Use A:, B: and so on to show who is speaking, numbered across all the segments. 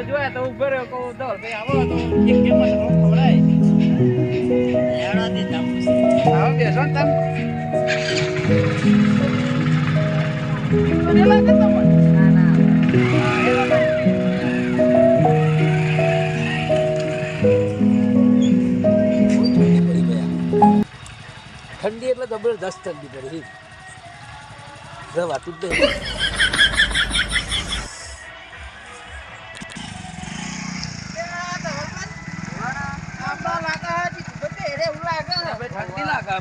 A: જોયા તો ઉભો રહ્યો કહું દોર ભાઈ આવો તો એક ગેમમાં ખવડાય આવો બેસો ને તમે લાગે તમને
B: ઠંડી એટલે જબરદસ્ત ઠંડી પડી રવાતું જ ઠંડી લાગે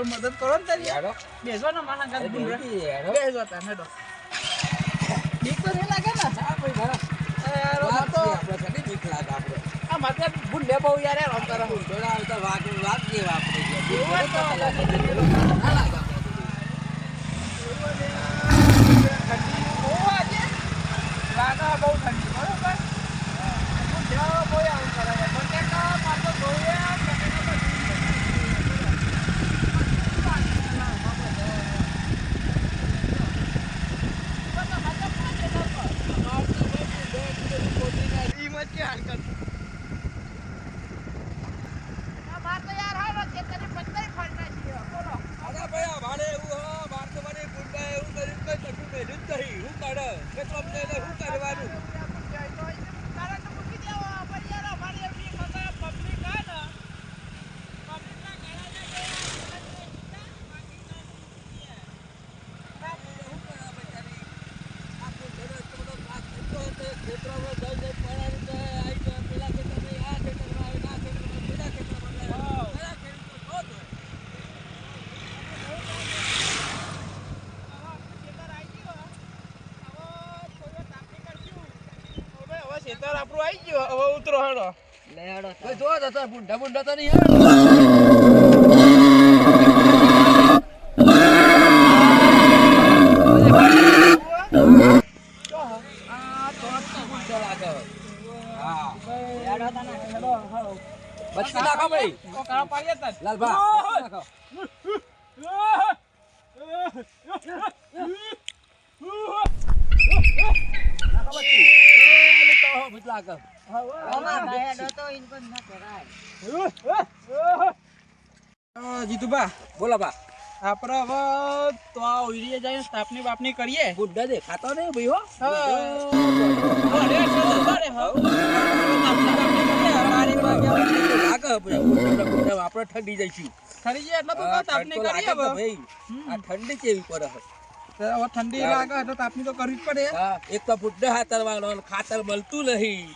B: મદદ કરો ને બેસો ને મારા બેસો તમે બીક તો નહીં લાગે ને આ માથે ભૂંડે બહુ યાર રમ કરો વાઘ જેવા બહુ ઠંડી બરોબર બહુ આવું કરે માથો ધોઈએ આપણું આવી ગયો હવે ઉતરો હેડો લે હેડો જો તો ભૂંડા તો નહીં જીતુભા બોલો બા આપણે હવે તો આ ઓઈરીએ જઈને સ્થાપની બાપની કરીએ બુદ્ધા દે ખાતો નહીં ભાઈ હો આપણે ઠંડી જઈશું ઠંડી જાય એટલે તો તાપની કરીએ ભાઈ આ ઠંડી કેવી પડે ઠંડી લાગે એટલે તાપની તો કરવી જ પડે એક તો બુદ્ધા ખાતર વાળો ખાતર મળતું નહીં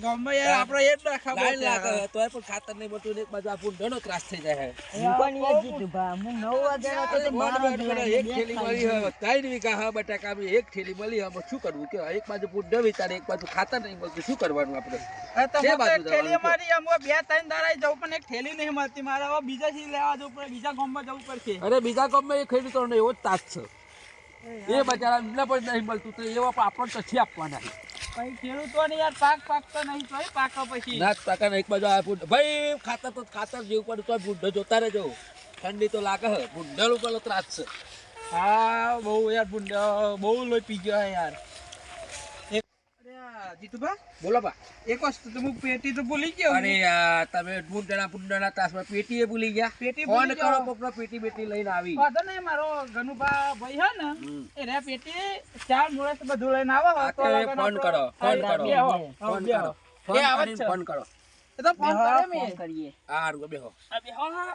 B: ગમે યાર આપણે એ જ ખાવા લાગે તોય પણ ખાતર નહીં મળતું એક બાજુ આ બુદ્ધાનો ત્રાસ થઈ જાય એક થેલી મળી હોય 3 વીઘા હા બટાકા એક થેલી મળી હોય શું કરવું કે એક બાજુ બુદ્ધા વિચારે એક બાજુ ખાતર નહીં મળતું શું કરવાનું આપણે થેલી મારી આમ 2-3 દાડા જવું પણ એક થેલી નહીં મળતી મારે હવે બીજા થી લેવા જવું પડે બીજા ગામમાં જવું પડશે અરે બીજા ગામમાં એ ખેડૂતોને એવો જ તાસ છે એ બચારા એમને પણ નહીં મળતું તો એવા આપણને પછી આપવાના ખેડૂતોને યાર પાક તો નહીં તો પાક પછી ના પાકા એક બાજુ ભાઈ ખાતર તો ખાતર જેવું પડે તો બુઢો જોતા રહેજો ઠંડી તો લાગે હે બુઢાનું પેલો ત્રાસ છે હા બહુ યાર બુઢો બહુ લોહી પી ગયો યાર જીતુભા બોલો બા એક વસ્તુ તો હું પેટી તો ભૂલી ગયો અરે યાર તમે બુંડણા તાસમાં પેટીએ ભૂલી ગયા પેટી ફોન કરો કોકનો પેટી બેટી લઈને આવી વાતો ને મારો ગનુભા ભાઈ હે ને એ રે પેટી 4 મોળસ બધું લઈને આવે તો ફોન કરો એ આવે છે ફોન કરો એ તો ફોન કરે મે કરીએ આર બેહો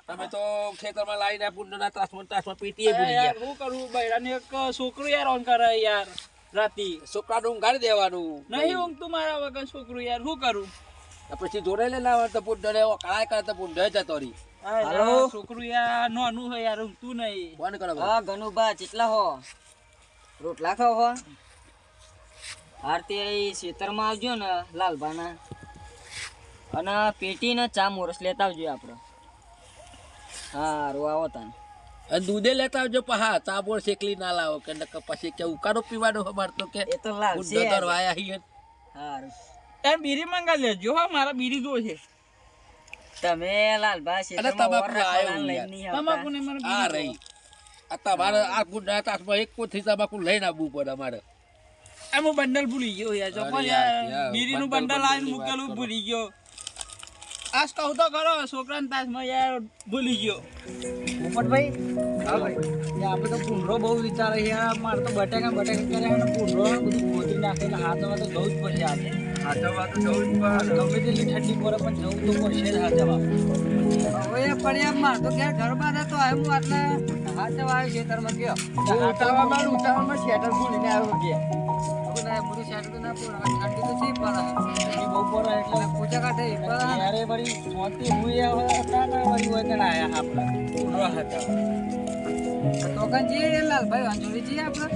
B: તમે તો ખેતરમાં લાવીને બુંડણા તાસમાં પેટીએ ભૂલી ગયા હું કરું બૈરાને એક છોકરો યાર ઓન કરે યાર રાતી છોકરાનું ઊંઘાડી દેવાનું નહીં ઊંઘતું મારા વગર છોકરું યાર શું કરું પછી જોડે લે લાવવા તો પુંડે કળાય કરતા પુંડે જતો રહી
C: હાલો?
A: છોકરું યાર નાનું હોય યાર ઊંઘતું નહીં.
B: ફોન કરો
C: હા ગનુભા કેટલા હો રોટલા ખાવ હો આરતી અહીં ખેતરમાં આવજો ને લાલભાના અને પેટી ને ચા મોરસ લેતા આવજો આપણે હારું આવો તાન
B: અને દૂધે લેતા આવજો પહા ચાબોર શેકલી ના લાવો કે નકર પછી કે ઉકાળો પીવાનો અમાર તો કે
C: એ તો લાવશે
B: ગુંડોદર વાયા hier
C: હારું
A: એ બીડી મંગા લેજો હો મારા બીડી જોશે.
C: તમે લાલભા
B: અને તમાકુ લાયો યાર.
A: તમાકુ ને મને
B: આ રહી આ તમારે આ ગુંડા તાસમાં એક કોથી તમાકુ લઈને આવવું પડે અમારે.
A: એમ હું બંડલ ભૂલી ગયો યાર જો
B: અરે
A: પણ
B: યાર,
A: યાર
B: યાર,
A: બીડીનું
B: બંડલ
A: બંડલ આવીને
B: ભૂલી
A: મૂકેલું
B: વાત કરો.
A: ભૂલી ગયો. આજ કહું તો કરો છોકરાને તાસમાં યાર ભૂલી ગયો.
C: પોપટભાઈ હા ભાઈ આપણે તો પૂંડરો બહુ વિચારે છે મારે તો બટાકા કરે અને પૂંડરો બધું ખોદી નાખીને હાથમાં તો જવું જ પડશે આજે
A: હાથવા તો જવું જ
C: ગમે તેટલી ઠંડી પડે પણ જવું તો પડશે જ હાથવા હવે પણ મારે તો ઘેર ઘરમાં હતો હું આટલા હાથવા આવ્યો ખેતરમાં ગયો
A: ઉતાવળમાં શેટર ભૂલીને આવ્યો કે
C: બધું શેટર તો ના પડે ઠંડી તો સી પડે ઠંડી બહુ પડે એટલે પૂજા કાઢે ત્યારે વળી મોતી હુઈ હતા ને વળી હોય કે ના આયા આપણે પૂંડરો હતા તો કંજી લાલભાઈ વાંચોડીજી આપણે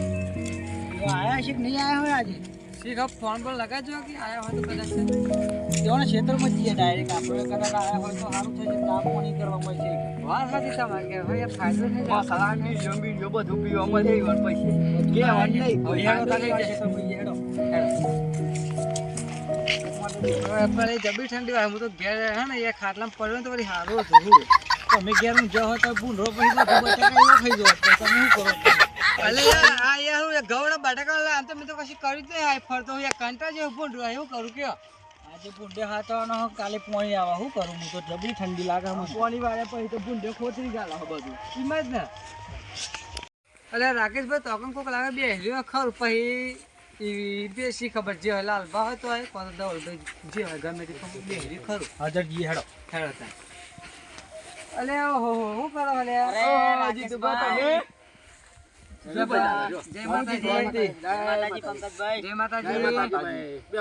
C: આયા છે કે નહીં આયા હોય આજે શીખ ફોન પર લગાજો કે આયા હોય તો કદાચ તેઓના ક્ષેત્રમાં જઈએ ડાયરેક્ટ આપણે કદાચ આયા હોય તો સારું થશે કામ પાણી કરવા મળશે વાત સાચી તમારે કે હવે ફાયદો નહીં
A: મસાલાની જમીન જો બધું પીવા મળે ઈવન પૈસે કેવાનું નહીં
C: જબી ઠંડી હોય હું તો ઘેર હે ને એ ખાટલામાં પડ્યો ને તો વળી સારું હતું તમે ઘેર હું જો તો ભૂંડરો પછી બધું બટાકા એવો થઈ ગયો તમે શું કરો અલે યાર આ યાર હું ગવડા બટાકા આમ તો મેં તો કશું કર્યું જ નહીં આ ફરતો હું કંટા જેવું ભૂંડરો એવું કરું કે આજે ભૂંડે હાથવાનો કાલે પોણી આવા શું કરું હું તો જબરી ઠંડી લાગે
A: પાણી વાળે પછી તો ભૂંડે ખોતરી ગાલા બધું
C: એમાં જ ને અલે રાકેશભાઈ તો કોક લાગે બે હેલ્યો ખરું પછી બેસી ખબર જે હોય લાલભા હોય તો હોય કોણ દવલભાઈ જે હોય ગમે તે બે હેલ્યું ખરું
A: હાજર જી હેડો
C: ખેડો થાય અલે ઓહો શું કરો અલે જય માતાજી પંકજભાઈ જય માતાજી
B: બે બે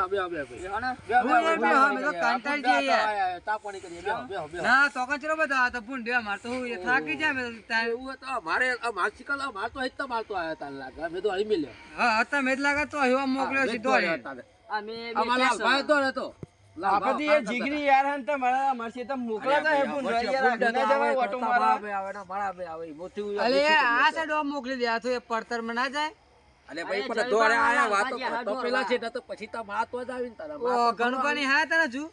C: ના તો કચરો બધા તો ભૂંડે માર તો હું થાકી જાય મેં
B: મારે મારસિકલ માર તો હેત મારતો આયા તાન લાગે મે તો હળી મિલ્યો
C: હા તમે જ લાગે તો એવા મોકલ્યો સીધો અમે
B: અમારા ભાઈ તો રહેતો
A: આપતી એ જીગરી યાર હન તો મારા મારસી તો મોકલા તો હે ભૂંડો યાર ના જવાય ઓટો મારવા
C: અલે આ સાઈડ મોકલી દે આ તો એ પડતર માં ના જાય
B: અલે ભાઈ પણ દોડે આયા વાતો તો પેલા છે તો પછી તો માતો જ આવીને તારા
C: ઓ ગણપાની હા તને જુ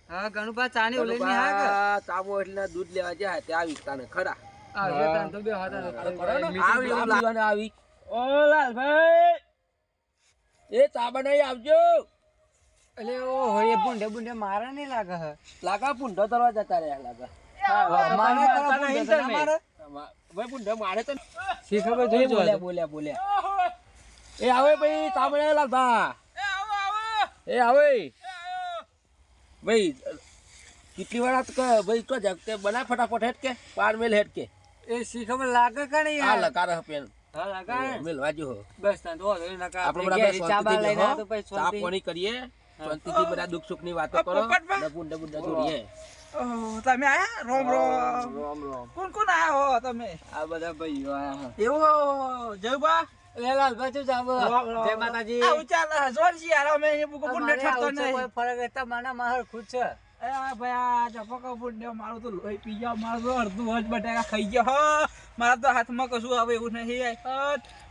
C: હા ગણપા ચાની ઓલેની હા કે
B: ચામો એટલે દૂધ લેવા જાય તે આવી તાને ખરા
C: આ તને તો બે હાથ
B: આવી ઓ લાલભાઈ એ ચાબા નહીં આવજો
C: અલે ઓ હોય ભૂંડે ભૂંડે મારા નહીં લાગે હે
B: લાગા પુંડો તરવા જતા રહ્યા લાગા
C: મારે
B: ભાઈ પુંડો મારે તો
C: શી ખબર જોઈ
B: બોલ્યા એ આવે ભાઈ ચાબડે લાલભા એ આવે ભાઈ કેટલી વાર ભાઈ તો જગતે બનાય ફટાફટ હેટ કે પાર મેલ હેટ કે
C: એ શી ખબર લાગે કે નહીં
B: આ લકાર પેન
C: હા લાગે
B: મેલ વાજો
C: બસ તને તો હોય નકા
B: આપણે બધા
C: ચાબા લઈને આ તો પછી
B: ચા પાણી કરીએ શાંતિથી બધા દુઃખ સુખ ની વાતો કરો ને પુંડા જોડીએ
A: તમે આયા રોમ રોમ કોણ કોણ આયા હો તમે
C: આ બધા ભાઈઓ આયા
A: એવો જયબા
C: લાલભાઈ તું જાવ જય માતાજી
A: આ ઉચાલ જોર જી યાર અમે એ બુકો પુંડે ઠરતો નહીં
C: કોઈ ફરક હતા મને માર ખુદ છે
A: એ ભાઈ આ જપકો પુંડે મારું તો લોહી પી ગયો મારું અડધું હજ બટાકા ખાઈ ગયો હો મારા તો હાથમાં કશું આવે એવું નહીં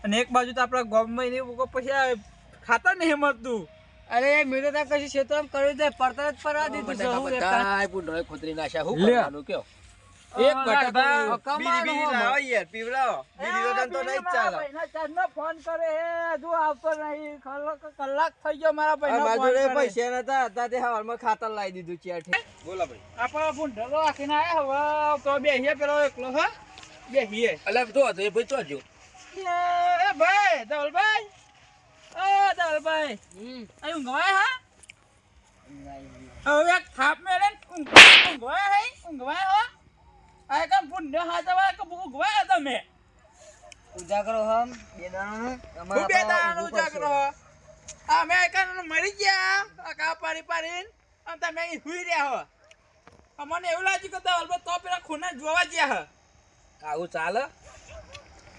A: અને એક બાજુ તો આપણા ગામમાં ને બુકો પછી ખાતા નહીં મળતું
C: અરે મેં તો કશું ક્ષેત્ર કર્યું છે પડતર જ પરા દીધું છે હું
B: બધા પુંડો ખોતરી નાખ્યા હું કરવાનું કયો એક બટાકા
A: બીડી લાવો યાર પીવડાવો બીડી તો નહીં ચાલે ચાંદનો ફોન કરે હે હજુ આવતો નહીં કલાક થઈ ગયો મારા ભાઈનો ફોન કરે પૈસા નતા હતા તે હવારમાં ખાતર લાવી દીધું ચેઠે
B: બોલા ભાઈ
A: આપા ભૂંડલો આખીને આયા હવે તો બેહીએ પેલો એકલો હે બેહીએ
B: અલે તો એ ભાઈ તો જો
A: એ ભાઈ ધવલભાઈ ઓ ધવલભાઈ અહીં ઊંઘવાય હા હવે એક થાપ મેલે ઊંઘવાય હે ઊંઘવાય હો આ કામ ભૂંડો હાથવા કે ઊંઘવાય તમે
C: ઉજાગરો હમ બેદાનો
A: હું બે દાડાનો ઉજાગરો અમે કાન મરી ગયા આ કા પારી પારીન અને તમે અહીં હુઈ રહ્યા હો અમને એવું લાગ્યું કે અલબત્ત તો પેલા ખૂના જોવા ગયા હે.
B: આવું ચાલે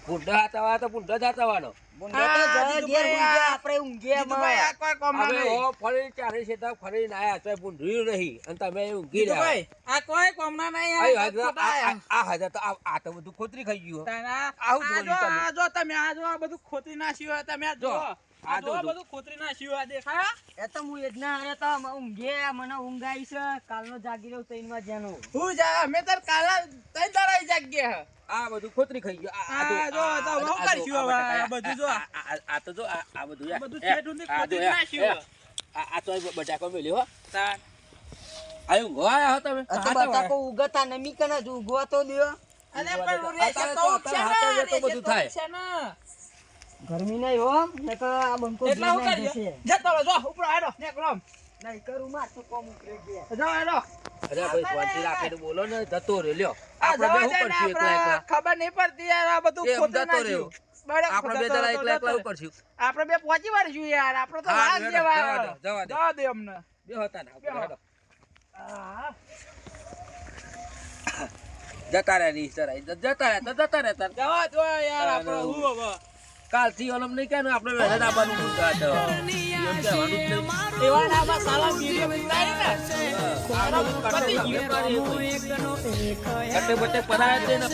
B: પૂંડા હાથવા તો પૂંડા જ હાથવાનો
C: આપણે ઊંઘીએ
A: જીતુભાઈ, આ કોઈ કોમના
B: હવે
A: નહીં.
B: ઓ ફરી ચારે શેતા ફરીને આયા તો પૂંડ્યું નહીં અને તમે ઊંઘી રહ્યા
A: જીતુભાઈ, આ કોઈ કોમના નહીં.
B: આયો
A: આ
B: હાજર
A: ખોટા આયા.
B: આ હાજર તો આ તો બધું ખોતરી ખાઈ ગયું
A: તાના
B: આવું
A: આ
B: જોયું
A: જો,
B: તમે.
A: આ જો તમે આ જો આ બધું ખોતરી નાખ્યું હોય તમે આ જો
B: જો,
A: આ
B: આ
A: જો
B: જો.
A: બધું ખોતરી નાખ્યું આ દેખાય
C: એ તો હું જ ના અરે તો ઊંઘે મને ઊંઘ આવી છે કાલનો જાગી રહ્યો 3 વાગ્યાનો
A: હું જા અમે તાર કાલા તઈ દરાઈ જાગ્યા હે.
B: આ બધું ખોતરી ખાઈ ગયું
A: આ જો, તો
B: આ
A: બહુ કરશું હવે, આ બધું જો.
B: આ તો જો આ બધું
A: આ બધું છેટુંથી ખોતરી નાખ્યું હે.
B: આ તો બટાકો મેલ્યો હો
A: તાન.
B: આયું ગોયા હો તમે
C: આ તો બટાકો ઉગતા ને મી કને જ ઉગવા તો દ્યો
A: અરે પણ ઉરે છે
B: અત્યારે
A: તો
B: તો
A: ઉગશે
B: અત્યારે
A: ને,
B: હાથે તો
A: રે છે
B: બધું
A: તો
B: થાય.
A: ઉગશે ને.
C: ગરમી નહીં હો ને તો આ બંકો
A: એટલે હું
C: જીવ
A: કરીએ?
C: જશે
A: જતો રહો, જો ઉપર આડો નેકળો આમ.
C: નહીં કરું માર તો કોમ ઉતરે ગયા
A: જો આડો.
B: અરે ભાઈ શાંતિ રાખીને બોલો ને જતો રે લ્યો
A: આ
B: આપણે બે
A: જવા
B: શું
A: દે ને,
B: કરશું એકલા
A: આપણે
B: એકલા
A: ખબર નહીં પડતી યાર, આ બધું
B: એમ
A: ખોતરી
B: જતો રહ્યો.
A: નાખ્યું. બરાબર,
B: આપણે બે
A: જતો
B: જણા
A: રહ્યો,
B: એકલા
A: જતો
B: એકલા
A: રહ્યો.
B: કરશું
A: આપણે બે પહોંચી વળશું યાર, આપણે તો
B: હા,
A: વાઘ
B: હેડો,
A: જેવા.
B: જવા દે.
A: જવા દે અમને.
B: બે હતા ને આપણે
A: બેહો.
B: હેડો.
A: હા.
B: જતા રહ્યા ની સર જતા રહેતા
A: જવા દો યાર, આપણે
B: હા,
A: હું હવે.
B: કાલથી ઓલમ નહીં કે આપણે વહેલા ડાબાનું પૂછતા હતા એમ કહેવાનું જ નહીં.
A: એવા ડાબા સાલા વિડીયો ઉતારી ને.
B: આ બધું
A: પતી ગયું.
B: કટ્ટે બટ્ટે પરાયા જ નહીં ને